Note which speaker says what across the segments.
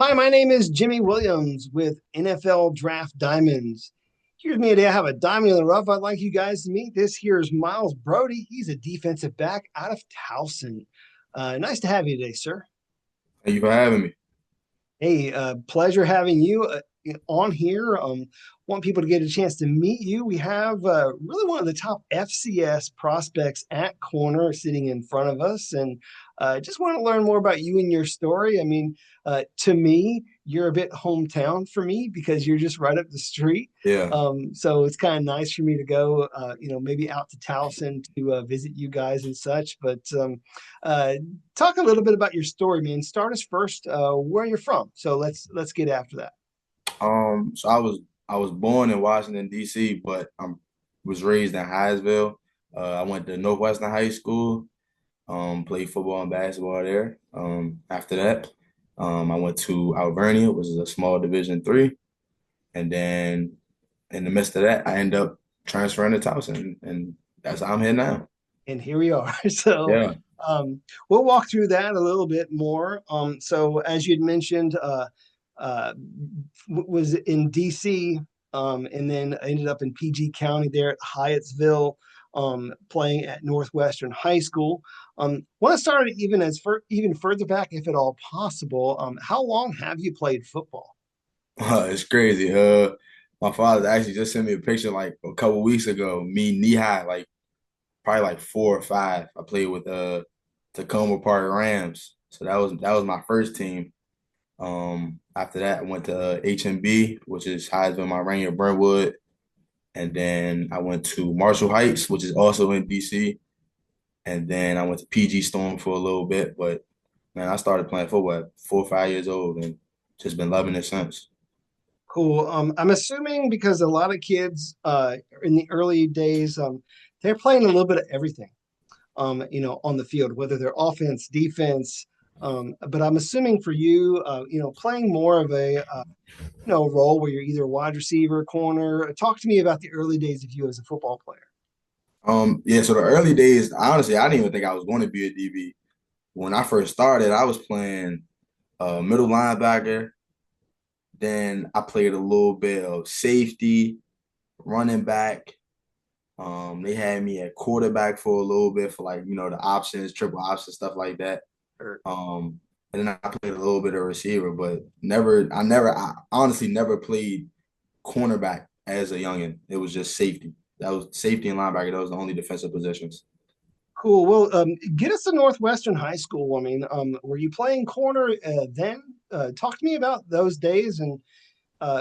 Speaker 1: Hi, my name is Jimmy Williams with NFL Draft Diamonds. Here's me today. I have a diamond in the rough. I'd like you guys to meet. This here is Myles Brodie. He's a defensive back out of Towson. Nice to have you today, sir.
Speaker 2: Thank you for having me.
Speaker 1: Hey, pleasure having you on here. Want people to get a chance to meet you. We have really one of the top FCS prospects at corner sitting in front of us, and just want to learn more about you and your story. I mean, to me, you're a bit hometown for me because you're just right up the street.
Speaker 2: Yeah.
Speaker 1: So it's kind of nice for me to go, maybe out to Towson to visit you guys and such. But uh, talk a little bit about your story, man. Start us first, where you're from. So let's get after that.
Speaker 2: So I was born in Washington D.C., but I was raised in Hyattsville. I went to Northwestern High School. Played football and basketball there. After that, I went to Alvernia, which is a small Division III, and then in the midst of that, I ended up transferring to Towson, and that's how I'm here now.
Speaker 1: And here we are. So
Speaker 2: Yeah.
Speaker 1: we'll walk through that a little bit more. So as you'd mentioned, uh, was in DC, and then ended up in PG County there at Hyattsville, playing at Northwestern High School. Want to start even further back, if at all possible. How long have you played football?
Speaker 2: It's crazy. My father actually just sent me a picture like a couple weeks ago, me knee high, like probably like 4 or 5. I played with Tacoma Park Rams. So that was my first team. After that, I went to HMB, which is Heisman, my Rainier Brentwood, and then I went to Marshall Heights, which is also in DC, and then I went to PG Storm for a little bit. But man, I started playing football at 4 or 5 years old, and just been loving it since.
Speaker 1: Cool. I'm assuming because a lot of kids in the early days, they're playing a little bit of everything, on the field, whether they're offense, defense. But I'm assuming for you, playing more of a role where you're either a wide receiver, corner. Talk to me about the early days of you as a football player.
Speaker 2: Yeah, so the early days, honestly, I didn't even think I was going to be a DB. When I first started, I was playing middle linebacker. Then I played a little bit of safety, running back. They had me at quarterback for a little bit for like, the options, triple options, stuff like that.
Speaker 1: Or,
Speaker 2: Um, and then I played a little bit of receiver, but I honestly never played cornerback as a youngin. It was just safety. That was safety and linebacker. That was the only defensive positions.
Speaker 1: cool. Well, get us to Northwestern High School. I mean, were you playing corner then? Talk to me about those days and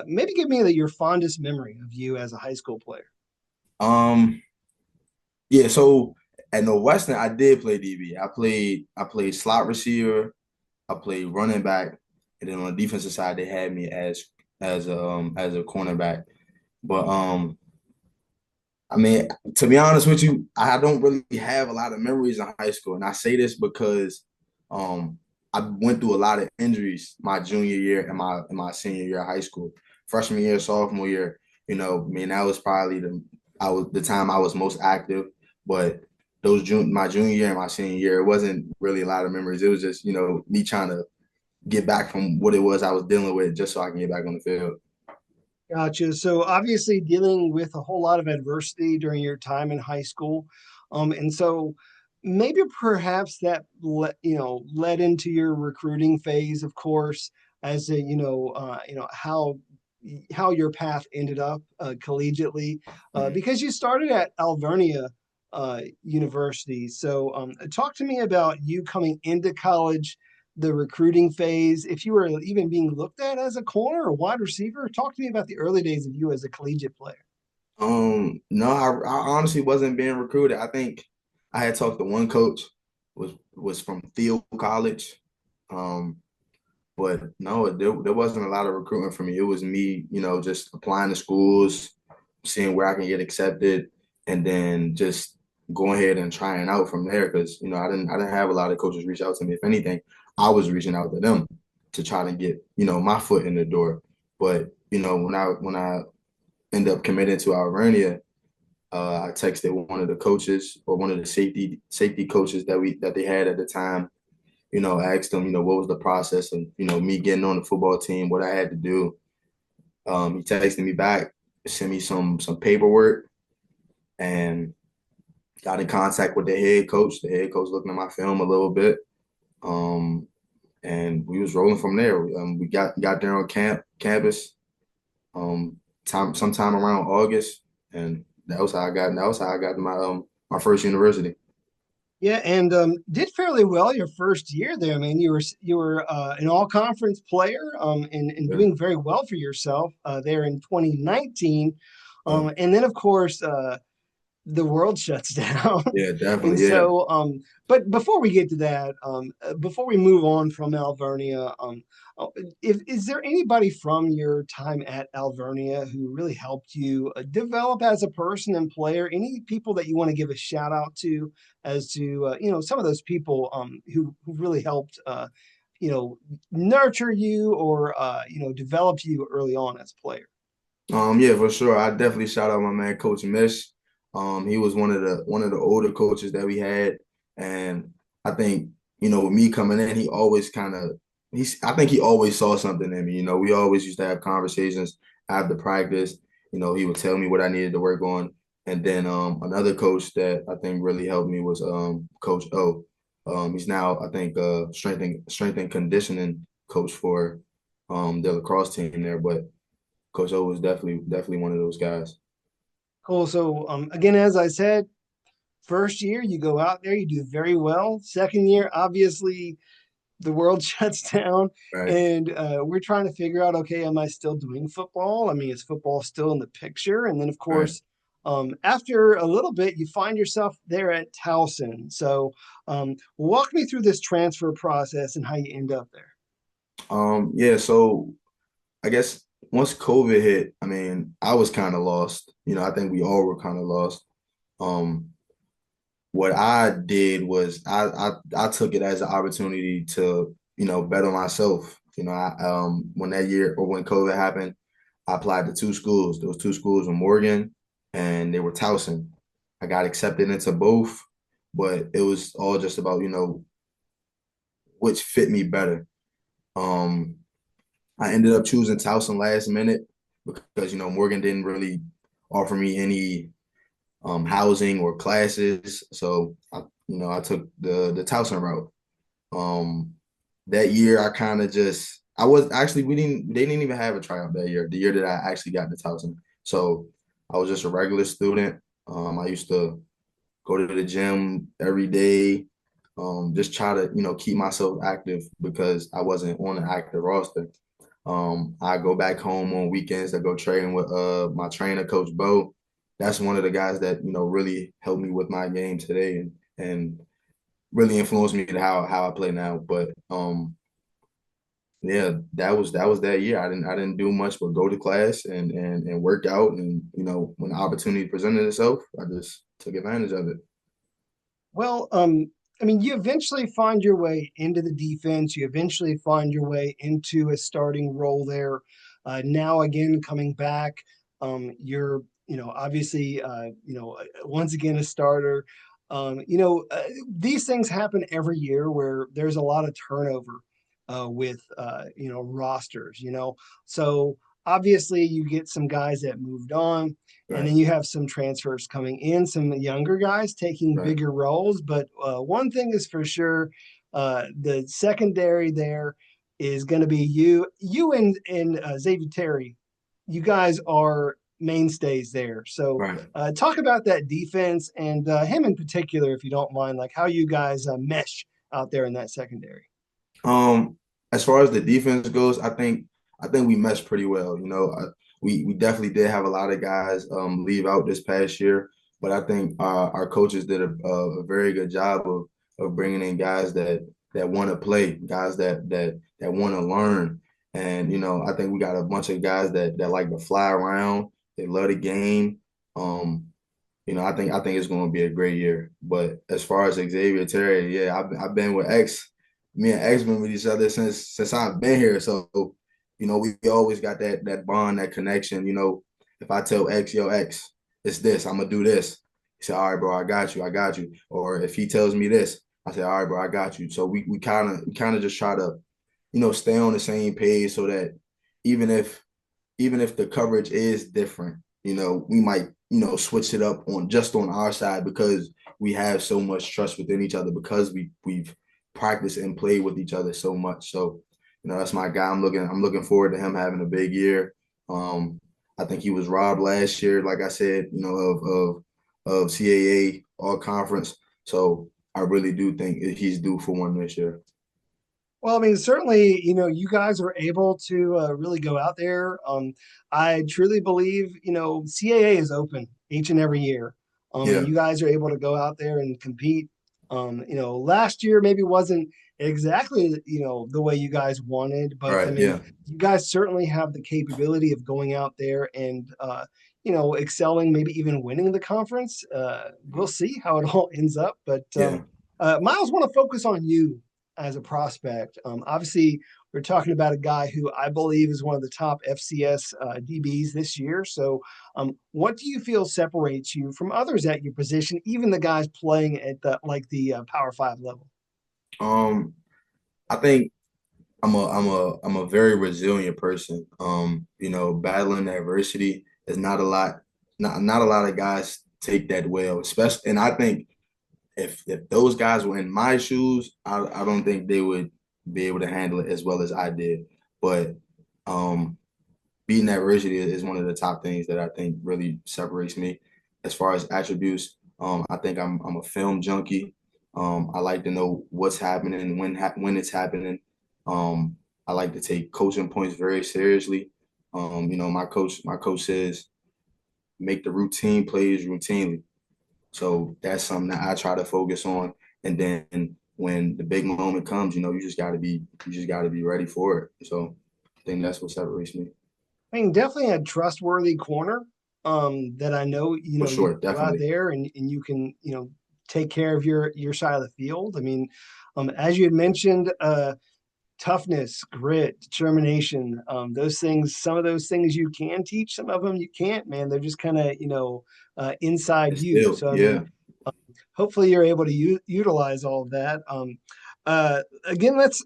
Speaker 1: maybe give me your fondest memory of you as a high school player.
Speaker 2: Um, yeah, so at Northwestern, I did play DB. I played slot receiver, I played running back, and then on the defensive side, they had me as a cornerback. But I mean, to be honest with you, I don't really have a lot of memories in high school, and I say this because um, I went through a lot of injuries my junior year and my senior year of high school. Freshman year, sophomore year, I mean, that was probably the time I was most active. But my junior year and my senior year, it wasn't really a lot of memories. It was just me trying to get back from what it was I was dealing with, just so I can get back on the field.
Speaker 1: Gotcha. So obviously dealing with a whole lot of adversity during your time in high school. And so maybe perhaps that led into your recruiting phase, of course, as a, how your path ended up collegiately,
Speaker 2: Mhm.
Speaker 1: because you started at Alvernia University. So talk to me about you coming into college, the recruiting phase, if you were even being looked at as a corner or wide receiver. Talk to me about the early days of you as a collegiate player.
Speaker 2: No, I honestly wasn't being recruited. I think I had talked to one coach was from Thiel College. Um, but no, there wasn't a lot of recruitment for me. It was me, just applying to schools, seeing where I can get accepted, and then just going ahead and trying out from there. Because I didn't have a lot of coaches reach out to me. If anything, I was reaching out to them to try to get my foot in the door. But when I end up committing to Alvernia, I texted one of the coaches or one of the safety coaches that they had at the time, asked him, what was the process of, me getting on the football team, what I had to do. He texted me back, sent me some paperwork, and got in contact with the head coach. The head coach looking at my film a little bit, and we was rolling from there. We got there on campus, sometime around August, and that was how I got to my first university.
Speaker 1: Yeah, and did fairly well your first year there. I mean, you were an all conference player, and
Speaker 2: Yeah,
Speaker 1: doing very well for yourself there in 2019.
Speaker 2: yeah,
Speaker 1: And then of course the world shuts down.
Speaker 2: yeah,
Speaker 1: And
Speaker 2: definitely, yeah.
Speaker 1: so, but before we get to that, before we move on from Alvernia, if is there anybody from your time at Alvernia who really helped you develop as a person and player? Any people that you want to give a shout out to as to some of those people who really helped nurture you or develop you early on as a player?
Speaker 2: Yeah, for sure. I definitely shout out my man, Coach Mish. He was one of the older coaches that we had, and I think with me coming in, he always kind of I think he always saw something in me. We always used to have conversations after practice. He would tell me what I needed to work on, and then another coach that I think really helped me was Coach O. He's now I think strength and conditioning coach for the lacrosse team there, but. Coach O was definitely one of those guys.
Speaker 1: Cool. So again, as I said, first year you go out there, you do very well. Second year, obviously, the world shuts down,
Speaker 2: Right,
Speaker 1: and we're trying to figure out, okay, am I still doing football? I mean, is football still in the picture? And then, of
Speaker 2: right.
Speaker 1: course, after a little bit, you find yourself there at Towson. So, walk me through this transfer process and how you end up there.
Speaker 2: Yeah, so I guess once COVID hit, I mean, I was kind of lost. I think we all were kind of lost. Um, what I did was I took it as an opportunity to, better myself. When that year or when COVID happened, I applied to two schools. Those two schools were Morgan and they were Towson. I got accepted into both, but it was all just about, which fit me better. Um, I ended up choosing Towson last minute because Morgan didn't really offer me any housing or classes, so I took the Towson route. Um, that year I kind of just I was actually we didn't they didn't even have a tryout that year. The year that I actually got the Towson, so I was just a regular student. I used to go to the gym every day, just try to keep myself active because I wasn't on an active roster. I go back home on weekends to go train with my trainer, Coach Bo. That's one of the guys that really helped me with my game today and really influenced me to how I play now. But yeah, that was that year. I didn't do much but go to class and work out, and when the opportunity presented itself, I just took advantage of it.
Speaker 1: Well, I mean, you eventually find your way into the defense. You eventually find your way into a starting role there. Now, again, coming back, you're, obviously, once again a starter. These things happen every year where there's a lot of turnover with, rosters. So obviously you get some guys that moved on. And
Speaker 2: Right,
Speaker 1: then you have some transfers coming in, some younger guys taking
Speaker 2: right,
Speaker 1: bigger roles. But one thing is for sure, the secondary there is going to be you and Xavier Terry. You guys are mainstays there. So
Speaker 2: right.
Speaker 1: talk about that defense and him in particular, if you don't mind, like how you guys mesh out there in that secondary.
Speaker 2: Um, as far as the defense goes, I think we meshed pretty well. We definitely did have a lot of guys leave out this past year, but I think our coaches did a very good job of bringing in guys that want to play, guys that want to learn, and I think we got a bunch of guys that like to fly around. They love the game. Um, I think it's going to be a great year. But as far as Xavier Terry, yeah, I've been with X. Me and X been with each other since I've been here. So, we always got that bond, that connection. If I tell X, yo, X, it's this, I'm gonna do this. He said, all right, bro, I got you. Or if he tells me this, I said, all right, bro, I got you. So we kind of just try to, stay on the same page so that even if even if the coverage is different, we might, switch it up on our side because we have so much trust within each other because we've practiced and played with each other so much. So, that's my guy. I'm looking forward to him having a big year. Um, I think he was robbed last year, like I said, of CAA all conference. So I really do think he's due for one this year.
Speaker 1: Well, I mean, certainly, you guys are able to really go out there. I truly believe, CAA is open each and every year. And
Speaker 2: Yeah.
Speaker 1: you guys are able to go out there and compete. Last year maybe wasn't exactly, the way you guys wanted, but I
Speaker 2: Right.
Speaker 1: mean,
Speaker 2: Yeah.
Speaker 1: you guys certainly have the capability of going out there and, excelling, maybe even winning the conference. We'll see how it all ends up. But
Speaker 2: Yeah.
Speaker 1: Miles, want to focus on you as a prospect. Obviously, we're talking about a guy who I believe is one of the top FCS DBs this year. So, what do you feel separates you from others at your position, even the guys playing at the Power Five level?
Speaker 2: Um, I think I'm a very resilient person. Battling adversity is not a lot. Not a lot of guys take that well, especially. And I think if those guys were in my shoes, I don't think they would be able to handle it as well as I did. But um, beating adversity is one of the top things that I think really separates me. As far as attributes, I think I'm a film junkie. I like to know what's happening when it's happening. Um, I like to take coaching points very seriously. My coach says make the routine plays routinely. So that's something that I try to focus on. And then when the big moment comes, you just gotta be ready for it. So I think that's what separates me.
Speaker 1: I mean, definitely a trustworthy corner that I know,
Speaker 2: For
Speaker 1: you
Speaker 2: sure,
Speaker 1: go out
Speaker 2: definitely.
Speaker 1: there and you can, take care of your side of the field. I mean, as you had mentioned, toughness, grit, determination, those things, some of those things you can teach, some of them you can't, man. They're just kind of, inside
Speaker 2: It's
Speaker 1: you.
Speaker 2: still,
Speaker 1: So, I mean,
Speaker 2: yeah.
Speaker 1: hopefully you're able to utilize all of that. Again, let's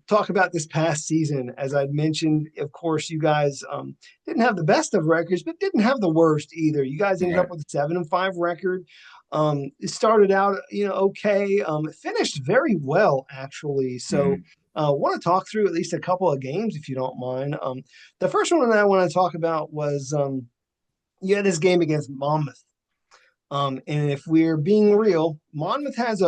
Speaker 1: talk about this past season. As I mentioned, of course, you guys didn't have the best of records, but didn't have the worst either. You guys ended up
Speaker 2: Right.
Speaker 1: with a 7-5 record. It started out, okay. It finished very well, actually. So,
Speaker 2: Hmm.
Speaker 1: want to talk through at least a couple of games, if you don't mind. The first one that I want to talk about was you had this game against Monmouth. And if we're being real, Monmouth has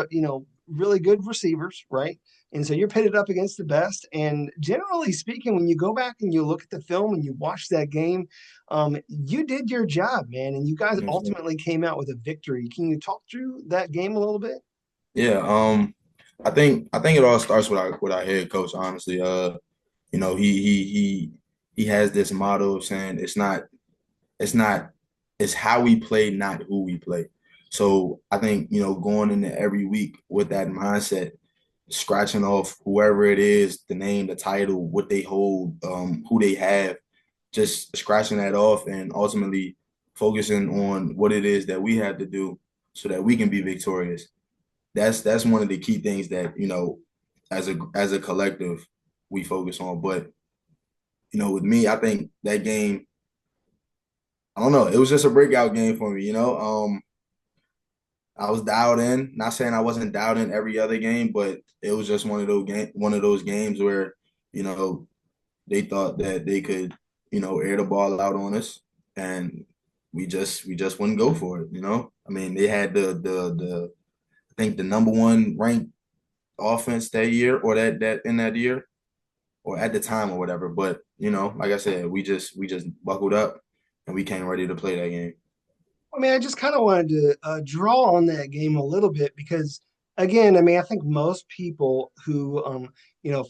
Speaker 1: really good receivers, right? And so you're pitted up against the best. And generally speaking, when you go back and you look at the film and you watch that game, you did your job, man. And you guys
Speaker 2: Yes, sir.
Speaker 1: ultimately came out with a victory. Can you talk through that game a little bit?
Speaker 2: Yeah. I think it all starts with our head coach, honestly. He has this motto of saying it's not it's how we play, not who we play. So I think, going into every week with that mindset, scratching off whoever it is, the name, the title, what they hold, who they have, just scratching that off and ultimately focusing on what it is that we have to do so that we can be victorious. That's one of the key things that, as a collective we focus on. But, with me, I think that game, I don't know, it was just a breakout game for me. I was dialed in. Not saying I wasn't dialed in every other game, but it was just one of those games where, you know, they thought that they could, air the ball out on us, and we just wouldn't go for it. I mean, they had the I think the number one ranked offense that year, or that in that year, or at the time or whatever. But, like I said, we just buckled up and we came ready to play that game.
Speaker 1: I mean, I just kind of wanted to draw on that game a little bit because, again, I mean, I think most people who,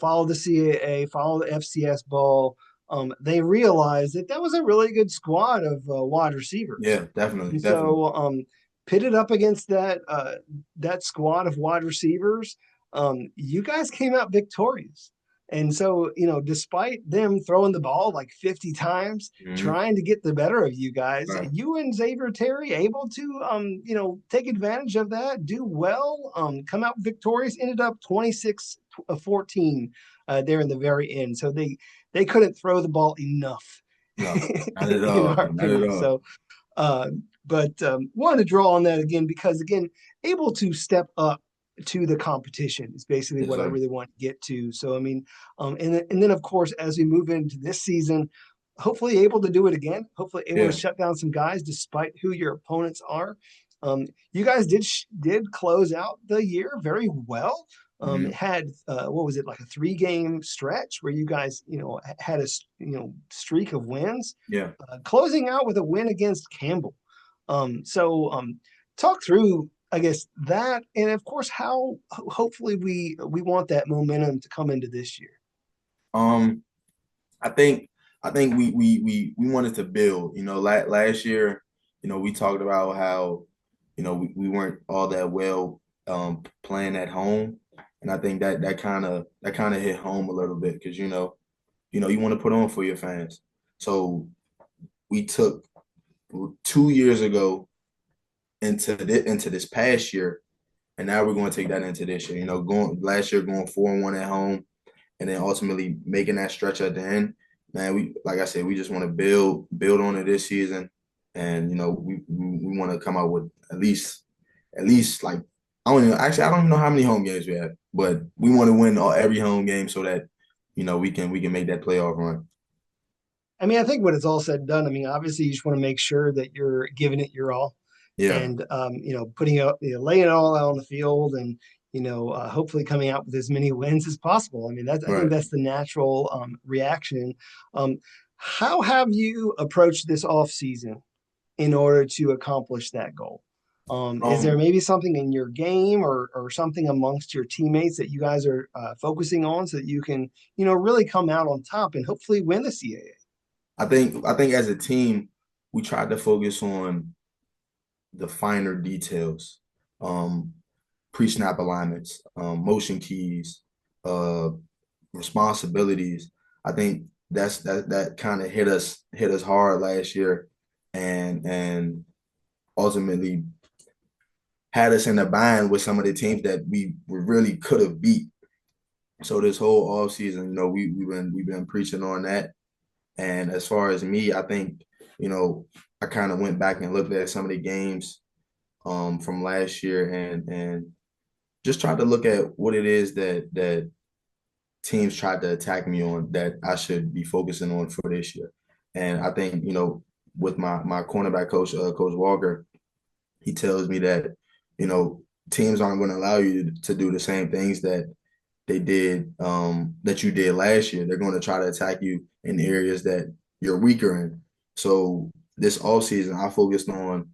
Speaker 1: follow the CAA, follow the FCS ball, they realize that that was a really good squad of wide receivers.
Speaker 2: Yeah, definitely,
Speaker 1: And
Speaker 2: definitely.
Speaker 1: so, pitted up against that squad of wide receivers, you guys came out victorious. And so, despite them throwing the ball like 50 times,
Speaker 2: Mhm.
Speaker 1: trying to get the better of you guys,
Speaker 2: Right.
Speaker 1: you and Xavier Terry able to, take advantage of that, do well, come out victorious, ended up 26-14 there in the very end. So they couldn't throw the ball enough,
Speaker 2: No, not at
Speaker 1: in
Speaker 2: all.
Speaker 1: our
Speaker 2: Not at
Speaker 1: opinion.
Speaker 2: all.
Speaker 1: So, but wanted to draw on that again because again, able to step up to the competition is basically
Speaker 2: Yes,
Speaker 1: what I
Speaker 2: sir.
Speaker 1: really want to get to. So I mean, and then of course as we move into this season, hopefully able to do it again. Hopefully able to
Speaker 2: Yeah.
Speaker 1: shut down some guys despite who your opponents are. You guys did close out the year very well. It
Speaker 2: Mhm.
Speaker 1: had what was it, like a 3-game stretch where you guys had a streak of wins,
Speaker 2: Yeah.
Speaker 1: closing out with a win against Campbell. So talk through, I guess, that, and of course, how hopefully we want that momentum to come into this year.
Speaker 2: Um, I think I think we wanted to build. Last year, we talked about how, we weren't all that well playing at home. And I think that kind of hit home a little bit because you want to put on for your fans. So we took 2 years ago into this past year, and now we're going to take that into this year. Going last year going 4-1 at home, and then ultimately making that stretch at the end. Man, we like I said, we just want to build on it this season, and we want to come out with at least like I don't even know how many home games we have, but we want to win every home game so that we can make that playoff run.
Speaker 1: I mean, I think when it's all said and done, I mean, obviously you just want to make sure that you're giving it your all,
Speaker 2: Yeah,
Speaker 1: and putting out, laying it all out on the field, and hopefully coming out with as many wins as possible. I mean, I think
Speaker 2: right.
Speaker 1: that's the natural reaction. Um, how have you approached this off season in order to accomplish that goal? Is there
Speaker 2: Um,
Speaker 1: maybe something in your game or something amongst your teammates that you guys are focusing on so that you can, really come out on top and hopefully win the CAA?
Speaker 2: I think as a team, we tried to focus on the finer details, um, pre-snap alignments, motion keys, uh, responsibilities. I think that kind of hit us hard last year, and ultimately had us in a bind with some of the teams that we really could have beat. So this whole off season, we've been preaching on that. And as far as me, I think you know I kind of went back and looked at some of the games from last year, and just tried to look at what it is that teams tried to attack me on that I should be focusing on for this year. And I think, with my cornerback coach, Coach Walker, he tells me that, you know, teams aren't going to allow you to do the same things that you did last year. They're going to try to attack you in areas that you're weaker in. So this all season, I focused on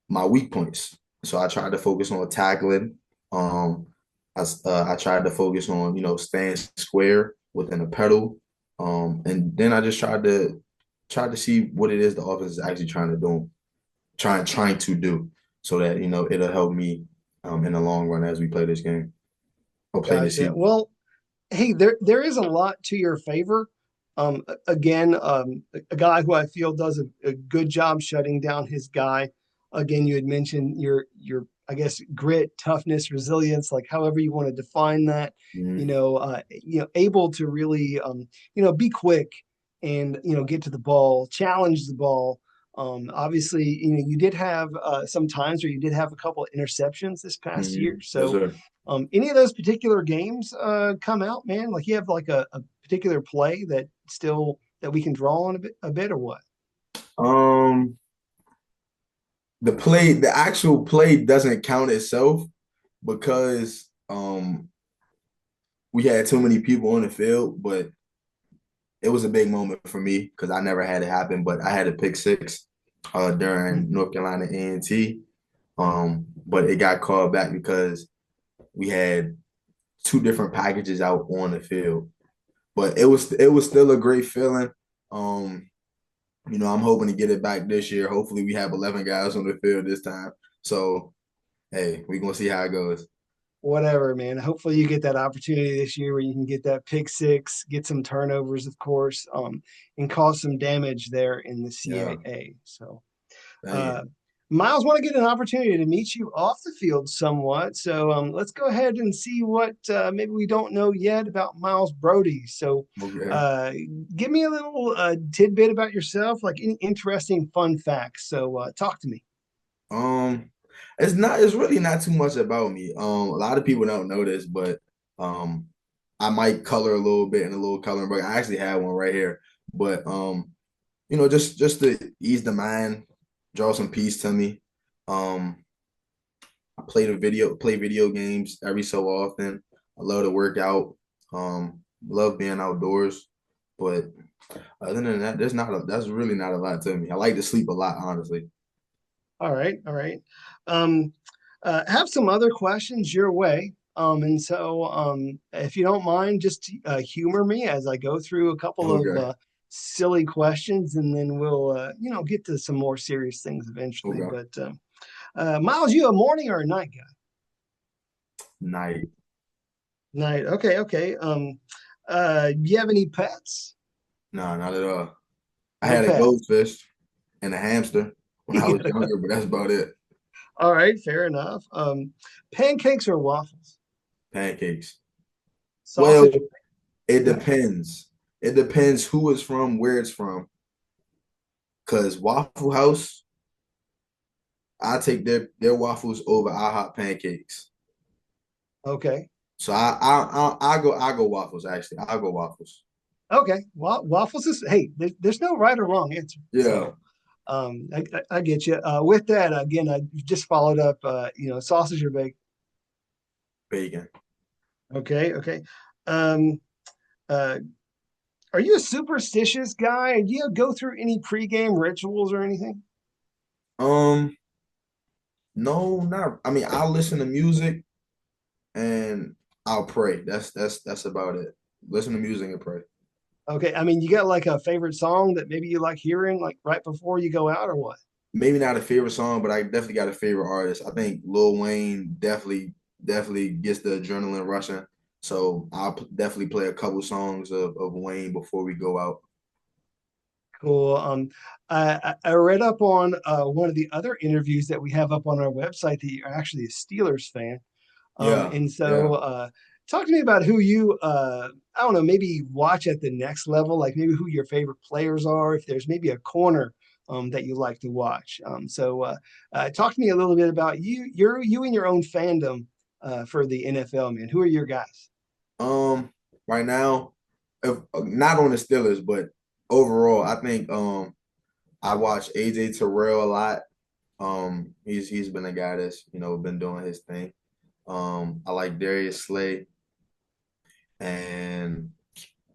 Speaker 2: my weak points. So I tried to focus on tackling. Um, I tried to focus on staying square within a pedal, and then I just tried to see what it is the offense is actually trying to do, trying to do, so that it'll help me in the long run as we play this game or play this
Speaker 1: Gotcha.
Speaker 2: season.
Speaker 1: Well, hey, there is a lot to your favor. Again, a guy who I feel does a good job shutting down his guy. Again, you had mentioned your I guess grit, toughness, resilience, like however you want to define that.
Speaker 2: Mhm.
Speaker 1: Able to really be quick and get to the ball, challenge the ball. Obviously, you did have some times where you did have a couple of interceptions this past year.
Speaker 2: Mhm. Yes,
Speaker 1: So
Speaker 2: sir.
Speaker 1: any of those particular games come out, man? Like you have like a particular play that we can draw on a bit or what?
Speaker 2: Um, the actual play doesn't count itself because we had too many people on the field, but it was a big moment for me because I never had it happen. But I had a pick six during North Carolina A&T, but it got called back because we had two different packages out on the field. But it was still a great feeling. Um, I'm hoping to get it back this year. Hopefully, we have 11 guys on the field this time. So, hey, we're gonna see how it goes.
Speaker 1: whatever, man. Hopefully you get that opportunity this year where you can get that pick six, get some turnovers, of course, and cause some damage there in the
Speaker 2: Yeah.
Speaker 1: CAA. So,
Speaker 2: Thank you.
Speaker 1: uh, Myles, want to get an opportunity to meet you off the field somewhat. So let's go ahead and see what maybe we don't know yet about Myles Brodie. So
Speaker 2: Okay.
Speaker 1: uh, give me a little tidbit about yourself, like any interesting fun facts. So talk to me.
Speaker 2: Um, it's really not too much about me. A lot of people don't know this, but um I might color a little bit in a little coloring book. I actually have one right here. But just to ease the mind, draw some peace to me. Um, I play video games every so often. I love to work out. Love being outdoors. But other than that, that's really not a lot to me. I like to sleep a lot, honestly.
Speaker 1: All right, all right. Um, have some other questions your way. And so, if you don't mind, just humor me as I go through a couple of
Speaker 2: Okay.
Speaker 1: silly questions, and then we'll, get to some more serious things eventually.
Speaker 2: Okay.
Speaker 1: But Miles, you a morning or a night guy?
Speaker 2: Night.
Speaker 1: Night. Okay, okay. You have any pets?
Speaker 2: No, not at all. I
Speaker 1: No
Speaker 2: had a
Speaker 1: pets.
Speaker 2: goldfish and a hamster when I was younger, but that's about it.
Speaker 1: All right, fair enough. Pancakes or waffles?
Speaker 2: Pancakes. Well,
Speaker 1: Sausage.
Speaker 2: it
Speaker 1: Go ahead.
Speaker 2: depends. It depends who it's from, where it's from. Cause Waffle House, I take their waffles over IHOP pancakes.
Speaker 1: Okay.
Speaker 2: So I go waffles actually. I'll go waffles.
Speaker 1: Okay. Well, waffles is hey. There's no right or wrong answer.
Speaker 2: Yeah,
Speaker 1: So, I get you. With that, again, I just followed up. Sausage or bacon.
Speaker 2: bacon.
Speaker 1: Okay. Okay. Um, uh, are you a superstitious guy? Do you go through any pregame rituals or anything?
Speaker 2: Um, no, not. I mean, I'll listen to music and I'll pray. That's about it. Listen to music and pray.
Speaker 1: Okay. I mean, you got like a favorite song that maybe you like hearing like right before you go out or what?
Speaker 2: Maybe not a favorite song, but I definitely got a favorite artist. I think Lil Wayne definitely gets the adrenaline rushing. So definitely play a couple songs of Wayne before we go out.
Speaker 1: Cool. I read up on one of the other interviews that we have up on our website that you're actually a Steelers fan.
Speaker 2: Yeah,
Speaker 1: And so
Speaker 2: yeah.
Speaker 1: talk to me about who you, I don't know, maybe watch at the next level, like maybe who your favorite players are, if there's maybe a corner that you like to watch. Talk to me a little bit about you and your own fandom for the NFL, man. Who are your guys?
Speaker 2: Um, right now, if not on the Steelers, but overall, I think I watch AJ Terrell a lot. He's been a guy that's been doing his thing. I like Darius Slay, and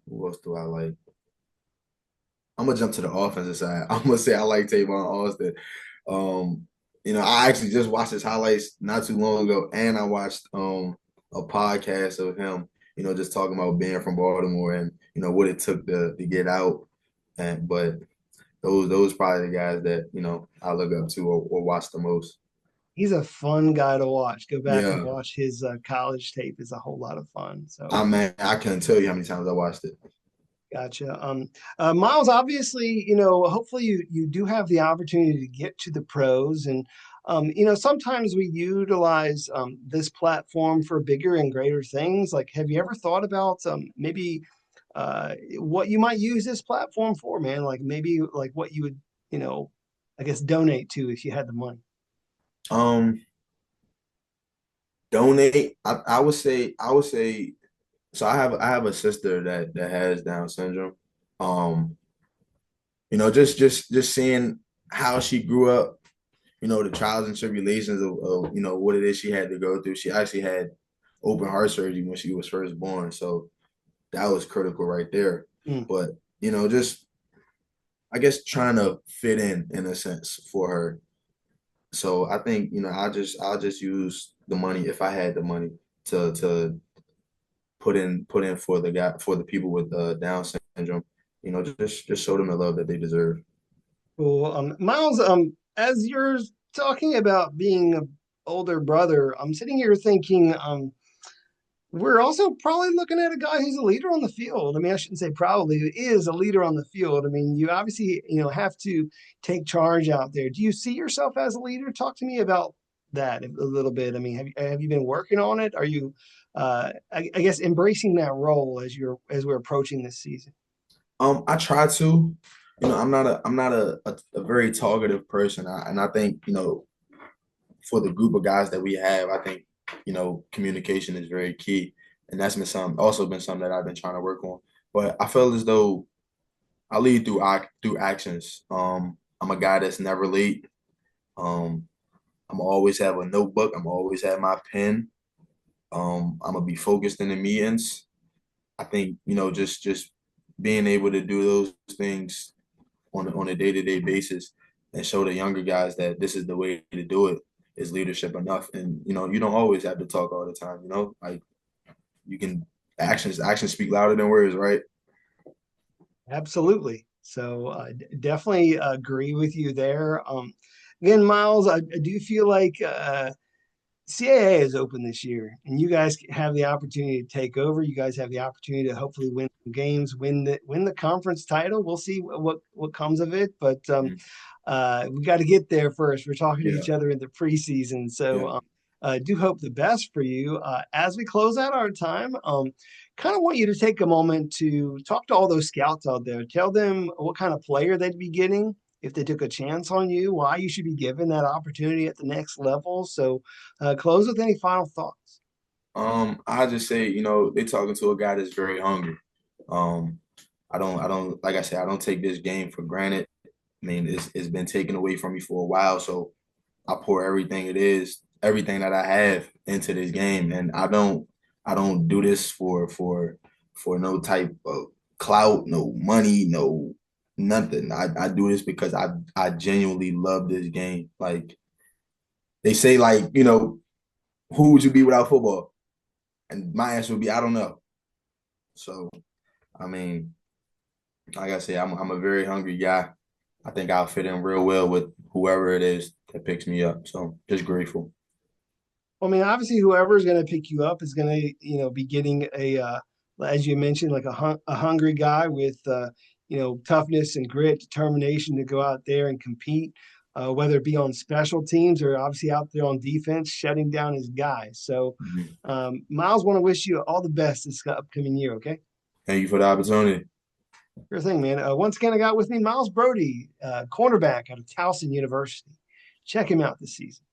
Speaker 2: who else do I like? I'm gonna jump to the offensive side. I'm gonna say I like Tavon Austin. Um, I actually just watched his highlights not too long ago, and I watched a podcast of him, just talking about being from Baltimore and what it took to get out. And but those probably the guys that I look up to or watch the most.
Speaker 1: He's a fun guy to watch. Go back and
Speaker 2: Yeah,
Speaker 1: watch his college tape. Is a whole lot of fun. So
Speaker 2: I couldn't tell you how many times I watched it.
Speaker 1: gotcha. Miles, obviously, hopefully you do have the opportunity to get to the pros, and sometimes we utilize this platform for bigger and greater things. Like, have you ever thought about maybe what you might use this platform for, man? Like maybe like what you would, I guess donate to if you had the money.
Speaker 2: Um, donate. I would say. So I have a sister that has Down syndrome. Um, just seeing how she grew up, the trials and tribulations of what it is she had to go through. She actually had open heart surgery when she was first born. So that was critical right there.
Speaker 1: Mm.
Speaker 2: But, just I guess trying to fit in a sense for her. So I think, I'll just use the money if I had the money to put in for the people with Down syndrome. Just show them the love that they deserve.
Speaker 1: Cool. Miles, as you're talking about being an older brother, I'm sitting here thinking, we're also probably looking at a guy who's a leader on the field. I mean, I shouldn't say probably, who is a leader on the field. I mean, you obviously, have to take charge out there. Do you see yourself as a leader? Talk to me about that a little bit. I mean, have you been working on it? Are you, I guess, embracing that role as we're approaching this season?
Speaker 2: I try to. I'm not a very talkative person, and I think for the group of guys that we have, I think communication is very key, and that's been something that I've been trying to work on. But I feel as though I lead through actions. I'm a guy that's never late. Um, I'm always have a notebook. I'm always have my pen. I'm gonna be focused in the meetings. I think just being able to do those things on a day-to-day basis and show the younger guys that this is the way to do it is leadership enough. And you don't always have to talk all the time. Like you can actions speak louder than words, right?
Speaker 1: Absolutely. So definitely agree with you there. Again, Miles, I do feel like CAA is open this year, and you guys have the opportunity to take over. You guys have the opportunity to hopefully win some games, win the conference title. We'll see what comes of it, but
Speaker 2: Mhm.
Speaker 1: we got to get there first. We're talking to
Speaker 2: Yeah,
Speaker 1: each other in the preseason,
Speaker 2: yeah.
Speaker 1: so do hope the best for you. As we close out our time, kind of want you to take a moment to talk to all those scouts out there. Tell them what kind of player they'd be getting if they took a chance on you, why you should be given that opportunity at the next level. So, close with any final thoughts.
Speaker 2: I just say, they're talking to a guy that's very hungry. Um, I don't, like I said, I don't take this game for granted. I mean, it's been taken away from me for a while, so I pour everything that I have into this game, and I don't do this for no type of clout, no money, no nothing. I do this because I genuinely love this game. Like they say, like who would you be without football? And my answer would be I don't know. So I mean, like I said, I'm a very hungry guy. I think I'll fit in real well with whoever it is that picks me up. So just grateful.
Speaker 1: Well, I mean, obviously, whoever is going to pick you up is going to, be getting as you mentioned, like a hungry guy with, toughness and grit, determination to go out there and compete, whether it be on special teams or obviously out there on defense, shutting down his guys. So,
Speaker 2: Mhm.
Speaker 1: Miles, want to wish you all the best this upcoming year. Okay.
Speaker 2: Thank you for the opportunity.
Speaker 1: Sure thing, man. Once again, I got with me Myles Brodie, cornerback out of Towson University. Check him out this season.